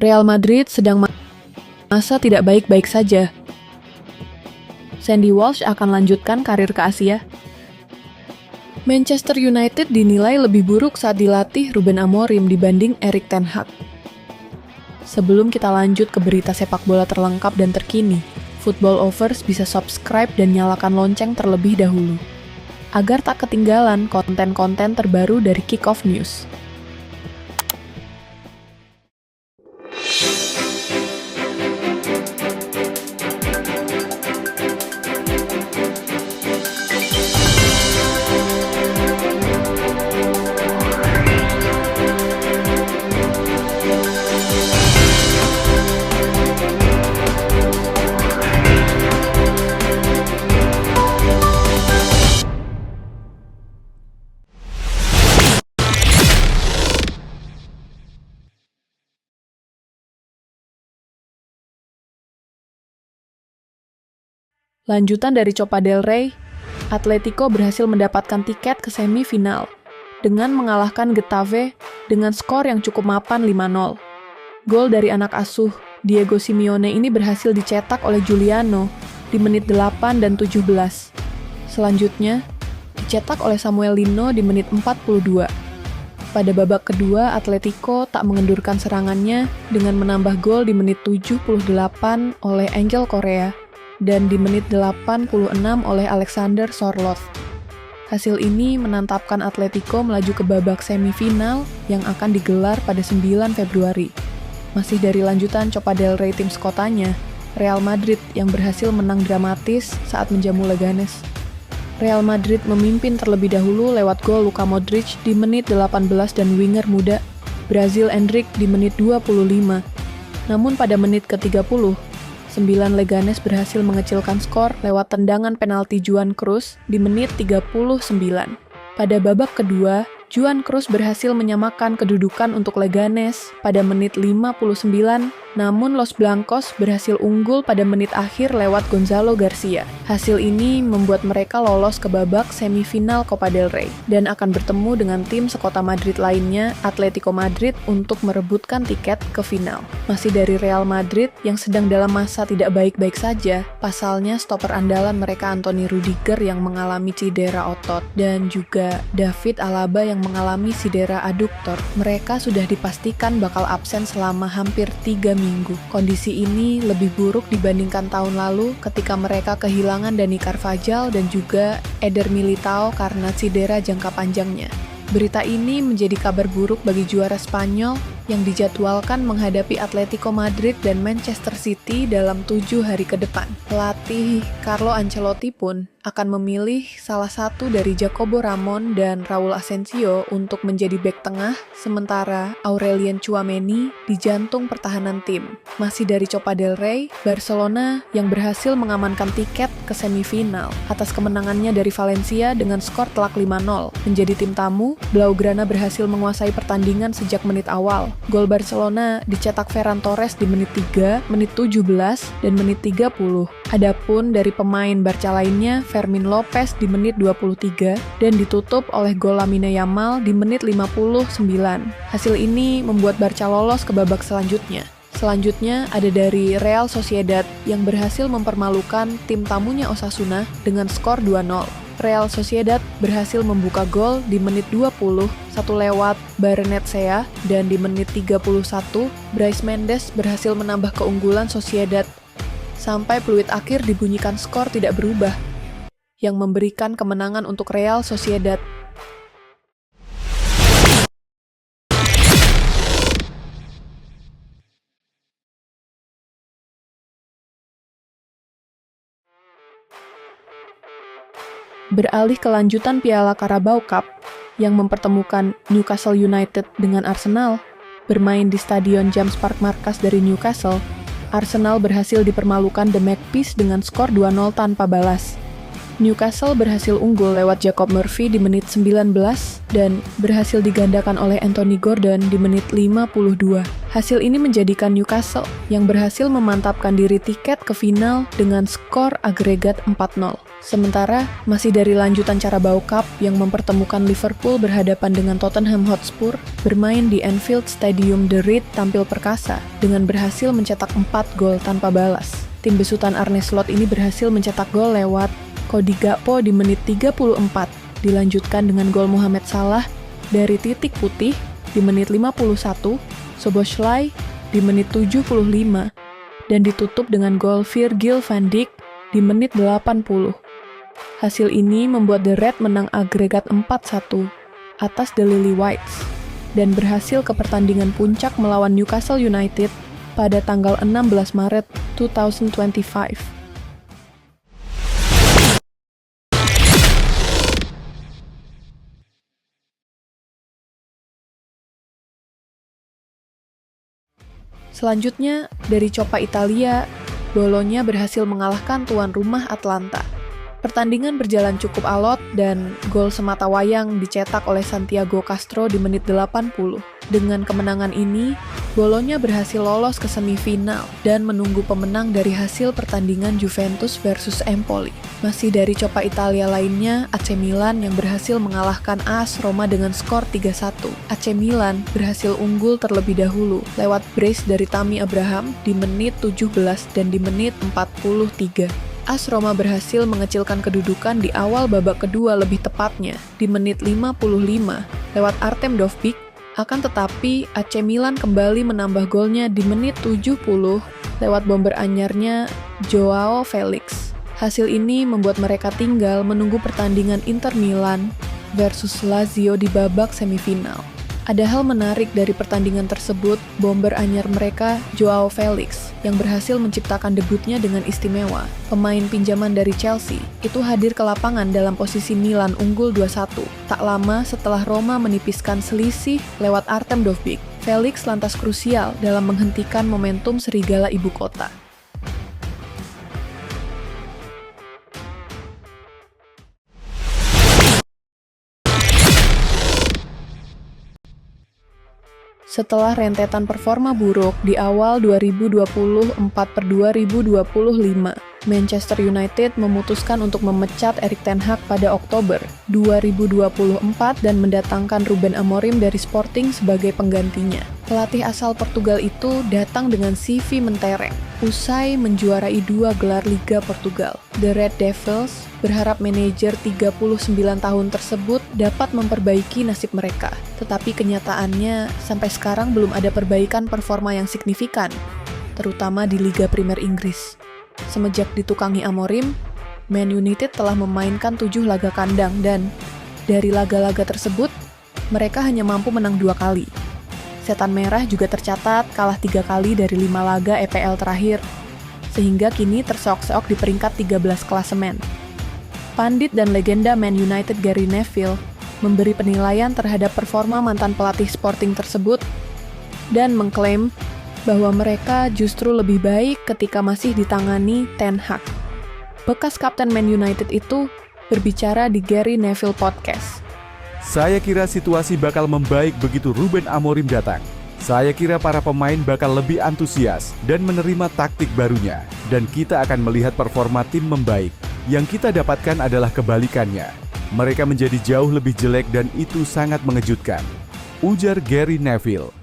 Real Madrid sedang masa tidak baik-baik saja. Sandy Walsh akan lanjutkan karir ke Asia. Manchester United dinilai lebih buruk saat dilatih Ruben Amorim dibanding Erik ten Hag. Sebelum kita lanjut ke berita sepak bola terlengkap dan terkini, Football Overs bisa subscribe dan nyalakan lonceng terlebih dahulu, agar tak ketinggalan konten-konten terbaru dari Kick-Off News. Lanjutan dari Copa del Rey, Atletico berhasil mendapatkan tiket ke semifinal dengan mengalahkan Getafe dengan skor yang cukup mapan 5-0. Gol dari anak asuh Diego Simeone ini berhasil dicetak oleh Giuliano di menit 8 dan 17. Selanjutnya, dicetak oleh Samuel Lino di menit 42. Pada babak kedua, Atletico tak mengendurkan serangannya dengan menambah gol di menit 78 oleh Angel Correa dan di menit 86 oleh Alexander Sorloth. Hasil ini menantapkan Atletico melaju ke babak semifinal yang akan digelar pada 9 Februari. Masih dari lanjutan Copa del Rey tim sekotanya, Real Madrid yang berhasil menang dramatis saat menjamu Leganes. Real Madrid memimpin terlebih dahulu lewat gol Luka Modric di menit 18 dan winger muda Brazil Endrick di menit 25. Namun pada menit ke-30, 9 Leganes berhasil mengecilkan skor lewat tendangan penalti Juan Cruz di menit 39. Pada babak kedua, Juan Cruz berhasil menyamakan kedudukan untuk Leganes pada menit 59, namun Los Blancos berhasil unggul pada menit akhir lewat Gonzalo Garcia. Hasil ini membuat mereka lolos ke babak semifinal Copa del Rey dan akan bertemu dengan tim sekota Madrid lainnya, Atletico Madrid, untuk merebutkan tiket ke final. Masih dari Real Madrid yang sedang dalam masa tidak baik-baik saja, pasalnya stopper andalan mereka Anthony Rudiger yang mengalami cedera otot dan juga David Alaba yang mengalami cedera aduktor. Mereka sudah dipastikan bakal absen selama hampir 3 minggu. Kondisi ini lebih buruk dibandingkan tahun lalu ketika mereka kehilangan Dani Carvajal dan juga Eder Militao karena cedera jangka panjangnya. Berita ini menjadi kabar buruk bagi juara Spanyol yang dijadwalkan menghadapi Atletico Madrid dan Manchester City dalam 7 hari ke depan. Pelatih Carlo Ancelotti pun akan memilih salah satu dari Jacobo Ramon dan Raul Asensio untuk menjadi bek tengah, sementara Aurelien Tchouaméni di jantung pertahanan tim. Masih dari Copa del Rey, Barcelona yang berhasil mengamankan tiket ke semifinal atas kemenangannya dari Valencia dengan skor telak 5-0. Menjadi tim tamu, Blaugrana berhasil menguasai pertandingan sejak menit awal. Gol Barcelona dicetak Ferran Torres di menit 3, menit 17, dan menit 30. Adapun dari pemain Barca lainnya, Fermin Lopez di menit 23 dan ditutup oleh gol Lamine Yamal di menit 59. Hasil ini membuat Barca lolos ke babak selanjutnya. Selanjutnya ada dari Real Sociedad yang berhasil mempermalukan tim tamunya Osasuna dengan skor 2-0. Real Sociedad berhasil membuka gol di menit 20, satu lewat Barrenetxea, dan di menit 31, Brais Mendes berhasil menambah keunggulan Sociedad. Sampai peluit akhir dibunyikan skor tidak berubah, yang memberikan kemenangan untuk Real Sociedad. Beralih ke lanjutan Piala Carabao Cup yang mempertemukan Newcastle United dengan Arsenal, bermain di Stadion James Park markas dari Newcastle, Arsenal berhasil dipermalukan The Magpies dengan skor 2-0 tanpa balas. Newcastle berhasil unggul lewat Jacob Murphy di menit 19 dan berhasil digandakan oleh Anthony Gordon di menit 52. Hasil ini menjadikan Newcastle yang berhasil memantapkan diri tiket ke final dengan skor agregat 4-0. Sementara masih dari lanjutan Carabao Cup yang mempertemukan Liverpool berhadapan dengan Tottenham Hotspur, bermain di Anfield Stadium, The Red tampil perkasa dengan berhasil mencetak 4 gol tanpa balas. Tim besutan Arne Slot ini berhasil mencetak gol lewat Cody Gakpo di menit 34, dilanjutkan dengan gol Mohamed Salah dari titik putih di menit 51, Szoboszlai di menit 75, dan ditutup dengan gol Virgil van Dijk di menit 80. Hasil ini membuat The Red menang agregat 4-1 atas The Lily-Whites dan berhasil ke pertandingan puncak melawan Newcastle United pada tanggal 16 Maret 2025. Selanjutnya, dari Coppa Italia, Bologna berhasil mengalahkan tuan rumah Atalanta. Pertandingan berjalan cukup alot dan gol sematawayang dicetak oleh Santiago Castro di menit 80. Dengan kemenangan ini, Bologna berhasil lolos ke semifinal dan menunggu pemenang dari hasil pertandingan Juventus versus Empoli. Masih dari Coppa Italia lainnya, AC Milan yang berhasil mengalahkan AS Roma dengan skor 3-1. AC Milan berhasil unggul terlebih dahulu lewat brace dari Tammy Abraham di menit 17 dan di menit 43. AS Roma berhasil mengecilkan kedudukan di awal babak kedua lebih tepatnya di menit 55 lewat Artem Dovbyk, akan tetapi AC Milan kembali menambah golnya di menit 70 lewat bomber anyarnya Joao Felix. Hasil ini membuat mereka tinggal menunggu pertandingan Inter Milan versus Lazio di babak semifinal. Ada hal menarik dari pertandingan tersebut, bomber anyar mereka, Joao Felix, yang berhasil menciptakan debutnya dengan istimewa. Pemain pinjaman dari Chelsea itu hadir ke lapangan dalam posisi Milan unggul 2-1. Tak lama setelah Roma menipiskan selisih lewat Artem Dovbyk, Felix lantas krusial dalam menghentikan momentum serigala ibu kota. Setelah rentetan performa buruk di awal 2024/2025, Manchester United memutuskan untuk memecat Erik ten Hag pada Oktober 2024 dan mendatangkan Ruben Amorim dari Sporting sebagai penggantinya. Pelatih asal Portugal itu datang dengan CV mentereng, usai menjuarai 2 gelar Liga Portugal. The Red Devils berharap manajer 39 tahun tersebut dapat memperbaiki nasib mereka. Tetapi kenyataannya, sampai sekarang belum ada perbaikan performa yang signifikan, terutama di Liga Primer Inggris. Semenjak ditukangi Amorim, Man United telah memainkan 7 laga kandang dan dari laga-laga tersebut, mereka hanya mampu menang 2 kali. Setan Merah juga tercatat kalah 3 kali dari 5 laga EPL terakhir, sehingga kini terseok-seok di peringkat 13 klasemen. Pandit dan legenda Man United Gary Neville memberi penilaian terhadap performa mantan pelatih Sporting tersebut dan mengklaim bahwa mereka justru lebih baik ketika masih ditangani Ten Hag. Bekas kapten Man United itu berbicara di Gary Neville Podcast. Saya kira situasi bakal membaik begitu Ruben Amorim datang. Saya kira para pemain bakal lebih antusias dan menerima taktik barunya, dan kita akan melihat performa tim membaik. Yang kita dapatkan adalah kebalikannya. Mereka menjadi jauh lebih jelek dan itu sangat mengejutkan, ujar Gary Neville.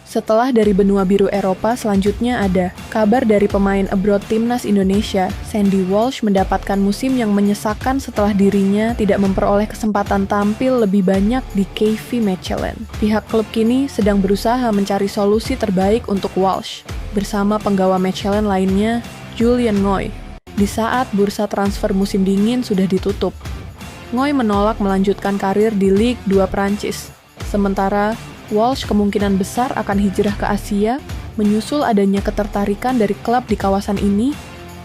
Setelah dari benua biru Eropa, selanjutnya ada kabar dari pemain abroad timnas Indonesia, Sandy Walsh mendapatkan musim yang menyesakan setelah dirinya tidak memperoleh kesempatan tampil lebih banyak di KV Mechelen. Pihak klub kini sedang berusaha mencari solusi terbaik untuk Walsh, bersama penggawa Mechelen lainnya, Julian Ngoy, di saat bursa transfer musim dingin sudah ditutup. Ngoy menolak melanjutkan karir di Ligue 2 Prancis, sementara Walsh kemungkinan besar akan hijrah ke Asia, menyusul adanya ketertarikan dari klub di kawasan ini,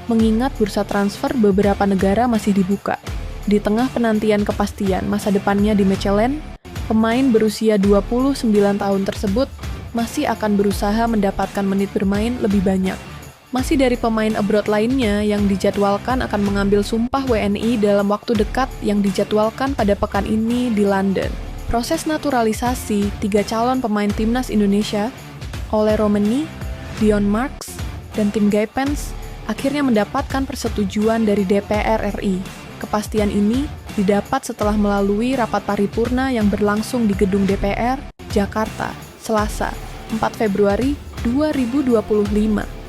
mengingat bursa transfer beberapa negara masih dibuka. Di tengah penantian kepastian masa depannya di Mechelen, pemain berusia 29 tahun tersebut masih akan berusaha mendapatkan menit bermain lebih banyak. Masih dari pemain abroad lainnya yang dijadwalkan akan mengambil sumpah WNI dalam waktu dekat yang dijadwalkan pada pekan ini di London. Proses naturalisasi 3 calon pemain timnas Indonesia, Ole Romeni, Dion Marks, dan Tim Gaypens, akhirnya mendapatkan persetujuan dari DPR RI. Kepastian ini didapat setelah melalui rapat paripurna yang berlangsung di gedung DPR, Jakarta, Selasa, 4 Februari 2025.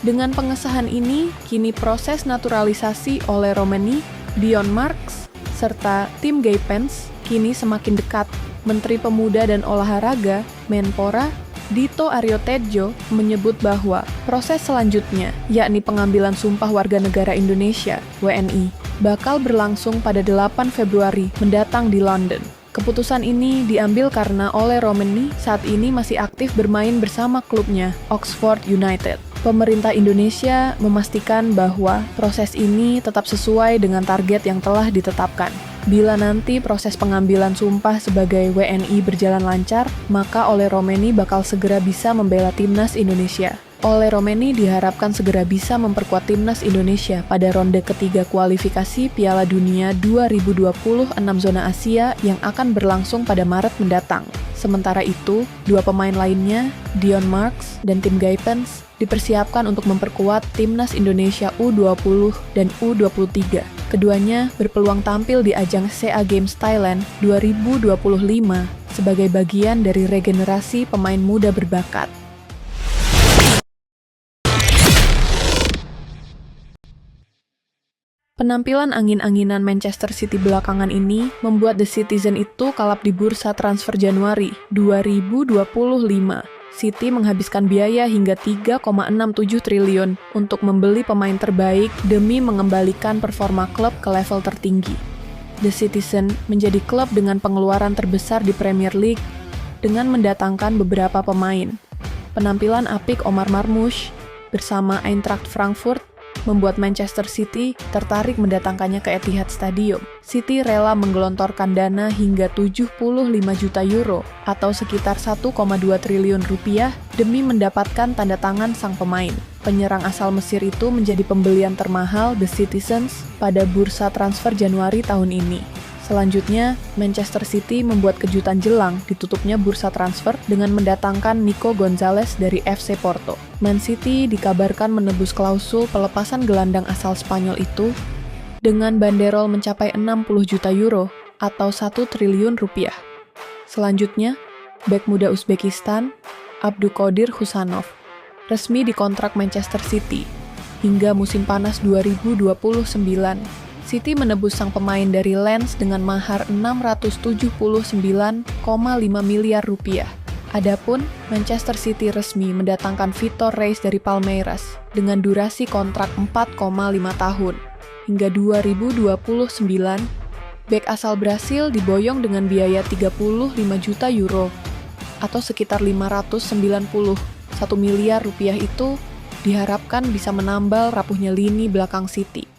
Dengan pengesahan ini, kini proses naturalisasi Ole Romeni, Dion Marks, serta Tim Gaypens kini semakin dekat. Menteri Pemuda dan Olahraga, Menpora, Dito Aryo Tejo menyebut bahwa proses selanjutnya, yakni pengambilan sumpah warga negara Indonesia, WNI, bakal berlangsung pada 8 Februari mendatang di London. Keputusan ini diambil karena Ole Romeni saat ini masih aktif bermain bersama klubnya, Oxford United. Pemerintah Indonesia memastikan bahwa proses ini tetap sesuai dengan target yang telah ditetapkan. Bila nanti proses pengambilan sumpah sebagai WNI berjalan lancar, maka Ole Romeni bakal segera bisa membela timnas Indonesia. Ole Romeni diharapkan segera bisa memperkuat timnas Indonesia pada ronde ketiga kualifikasi Piala Dunia 2026 zona Asia yang akan berlangsung pada Maret mendatang. Sementara itu, 2 pemain lainnya, Dion Marks dan Tim Gaypens, dipersiapkan untuk memperkuat timnas Indonesia U20 dan U23. Keduanya berpeluang tampil di ajang SEA Games Thailand 2025 sebagai bagian dari regenerasi pemain muda berbakat. Penampilan angin-anginan Manchester City belakangan ini membuat The Citizen itu kalap di bursa transfer Januari 2025. City menghabiskan biaya hingga 3,67 triliun untuk membeli pemain terbaik demi mengembalikan performa klub ke level tertinggi. The Citizen menjadi klub dengan pengeluaran terbesar di Premier League dengan mendatangkan beberapa pemain. Penampilan apik Omar Marmoush bersama Eintracht Frankfurt membuat Manchester City tertarik mendatangkannya ke Etihad Stadium. City rela menggelontorkan dana hingga 75 juta euro atau sekitar 1,2 triliun rupiah demi mendapatkan tanda tangan sang pemain. Penyerang asal Mesir itu menjadi pembelian termahal The Citizens pada bursa transfer Januari tahun ini. Selanjutnya, Manchester City membuat kejutan jelang ditutupnya bursa transfer dengan mendatangkan Nico Gonzalez dari FC Porto. Man City dikabarkan menebus klausul pelepasan gelandang asal Spanyol itu dengan banderol mencapai 60 juta euro atau 1 triliun rupiah. Selanjutnya, bek muda Uzbekistan, Abduqodir Husanov, resmi dikontrak Manchester City hingga musim panas 2029. City menebus sang pemain dari Lens dengan mahar 679,5 miliar rupiah. Adapun Manchester City resmi mendatangkan Vitor Reis dari Palmeiras dengan durasi kontrak 4,5 tahun. Hingga 2029, bek asal Brasil diboyong dengan biaya 35 juta euro atau sekitar 591 miliar rupiah itu diharapkan bisa menambal rapuhnya lini belakang City.